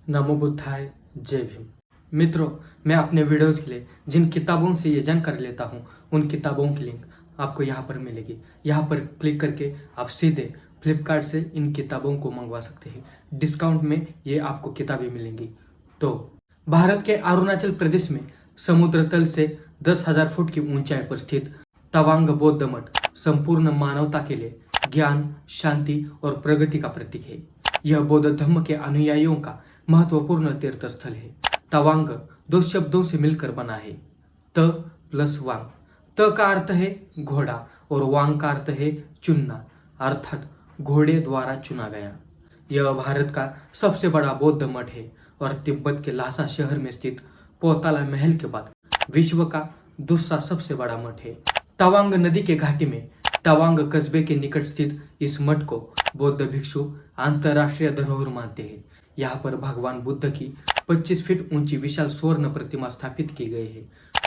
नमो बुद्धाय, जय भीम। मित्रों, मैं अपने वीडियोस के लिए जिन किताबों से ये जानकारी लेता हूँ उन किताबों की लिंक आपको यहाँ पर मिलेगी। यहाँ पर क्लिक करके आप सीधे फ्लिपकार्ट से इन किताबों को मंगवा सकते हैं। डिस्काउंट में ये आपको किताबें मिलेंगी। तो भारत के अरुणाचल प्रदेश में समुद्र तल से 10,000 फुट की ऊंचाई पर स्थित तवांग बौद्ध मठ संपूर्ण मानवता के लिए ज्ञान, शांति और प्रगति का प्रतीक है। यह बौद्ध धर्म के अनुयायियों का महत्वपूर्ण तीर्थ स्थल है। तवांग दो शब्दों से मिलकर बना है, त प्लस वांग। त का अर्थ है घोड़ा और वांग का अर्थ है चुनना, अर्थात घोड़े द्वारा चुना गया। यह भारत का सबसे बड़ा बौद्ध मठ है और तिब्बत के लासा शहर में स्थित पोताला महल के बाद विश्व का दूसरा सबसे बड़ा मठ है। तवांग नदी के घाटी में तवांग कस्बे के निकट स्थित इस मठ को बौद्ध भिक्षु अंतरराष्ट्रीय धरोहर मानते हैं। यहाँ पर भगवान बुद्ध की 25 फीट ऊंची विशाल स्वर्ण प्रतिमा स्थापित की गई है,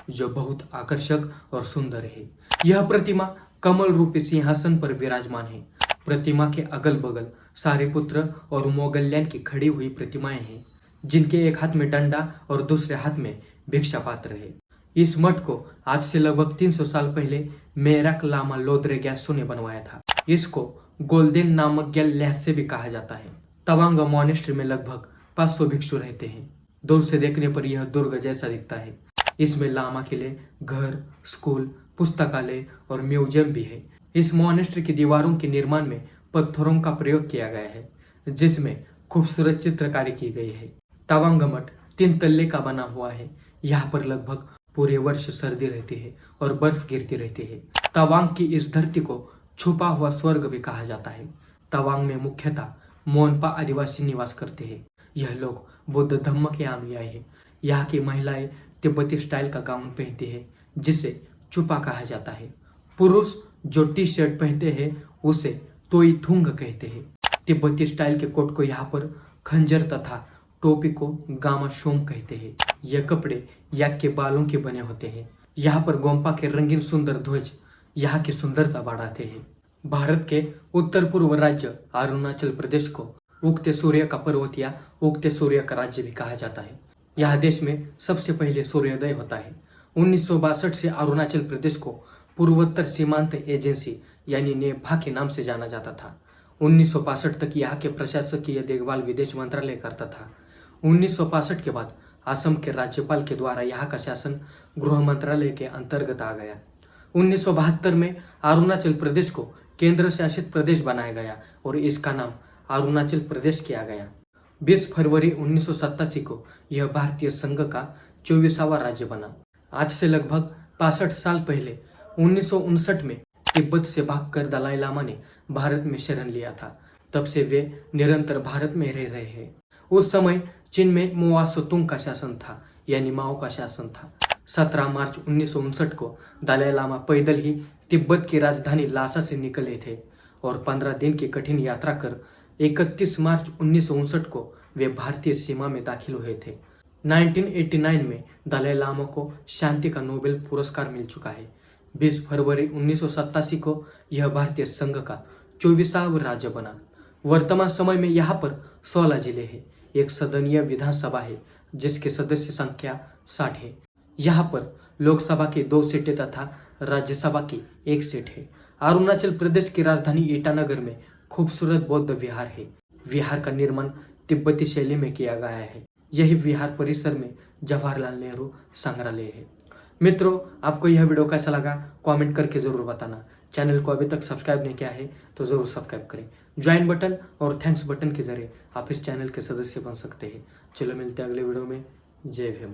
जो बहुत आकर्षक और सुंदर है। यह प्रतिमा कमल रूपी सिंहासन पर विराजमान है। प्रतिमा के अगल बगल सारिपुत्र और मोगल्यान की खड़ी हुई प्रतिमाएं हैं, जिनके एक हाथ में डंडा और दूसरे हाथ में भिक्षा पात्र है। इस मठ को आज से लगभग 300 साल पहले मेरक लामा लोद्रे ग्यात्सो ने बनवाया था। इसको गोल्डन नामक गैल लहस से भी कहा जाता है। तवांग मॉनेस्ट्री में लगभग 500 भिक्षु रहते हैं। दूर से देखने पर यह दुर्ग जैसा दिखता है। इसमें लामा के लिए घर, स्कूल, पुस्तकालय और म्यूजियम भी है। इस मॉनेस्ट्री की दीवारों के निर्माण में पत्थरों का प्रयोग किया गया है, जिसमें खूबसूरत चित्रकारी की गई है। तवांग मठ 3 तल्ले का बना हुआ है। यहाँ पर लगभग पूरे वर्ष सर्दी रहती है और बर्फ गिरती रहती है। तवांग की इस धरती को छुपा हुआ स्वर्ग भी कहा जाता है। तवांग में मुख्यतः मोनपा आदिवासी निवास करते हैं। यह लोग बौद्ध धर्म के अनुयायी हैं। यहाँ की महिलाएं तिब्बती स्टाइल का गाउन पहनती है, जिसे चुपा कहा जाता है। पुरुष जो टी शर्ट पहनते हैं उसे तोई थुंग कहते हैं। तिब्बती स्टाइल के कोट को यहाँ पर खंजर तथा टोपी को गामा शोम कहते हैं। यह कपड़े याक के बालों के बने होते हैं। यहाँ पर गोम्पा के रंगीन सुंदर ध्वज यहाँ की सुंदरता बढ़ाते हैं। भारत के उत्तर पूर्व राज्य अरुणाचल प्रदेश को उगते सूर्य का पर्वत या उगते सूर्य का राज्य भी कहा जाता है। यह देश में सबसे पहले सूर्योदय होता है। 1962 से अरुणाचल प्रदेश को पूर्वोत्तर सीमांत एजेंसी यानी नेफा के नाम से जाना जाता था। 1965 तक यहाँ के प्रशासकीय देखभाल विदेश मंत्रालय करता था। 1965 के बाद असम के राज्यपाल के द्वारा यहाँ का शासन गृह मंत्रालय के अंतर्गत आ गया। 1972 में अरुणाचल प्रदेश को केंद्र शासित प्रदेश बनाया गया और इसका नाम अरुणाचल प्रदेश किया गया। 20 फरवरी 1987 को यह भारतीय संघ का 24वां राज्य बना। आज से लगभग 65 साल पहले 1959 में तिब्बत से भागकर दलाई लामा ने भारत में शरण लिया था। तब से वे निरंतर भारत में रह रहे हैं। उस समय चीन में मोआ सुतुंग का शासन था, यानी माओ का शासन था। 17 मार्च 1959 को दलाई लामा पैदल ही तिब्बत की राजधानी लासा से निकले थे और 15 दिन की कठिन यात्रा कर 31 मार्च 1959 को वे भारतीय सीमा में दाखिल हुए थे। 1989 में दलाई लामा को शांति का नोबेल पुरस्कार मिल चुका है। 20 फरवरी 1987 को यह भारतीय संघ का 24वां राज्य बना। वर्तमान समय में यहाँ पर 16 जिले हैं। एक सदनीय विधानसभा है जिसकी सदस्य संख्या 60 है। यहाँ पर लोकसभा की 2 सीटें तथा राज्यसभा की 1 सीट है। अरुणाचल प्रदेश की राजधानी ईटानगर में खूबसूरत बौद्ध विहार है। विहार का निर्माण तिब्बती शैली में किया गया है। यही विहार परिसर में जवाहरलाल नेहरू संग्रहालय है। मित्रों, आपको यह वीडियो कैसा लगा कमेंट करके जरूर बताना। चैनल को अभी तक सब्सक्राइब नहीं किया है तो जरूर सब्सक्राइब करें। ज्वाइन बटन और थैंक्स बटन के जरिए आप इस चैनल के सदस्य बन सकते हैं। चलो मिलते हैं अगले वीडियो में। जय भीम।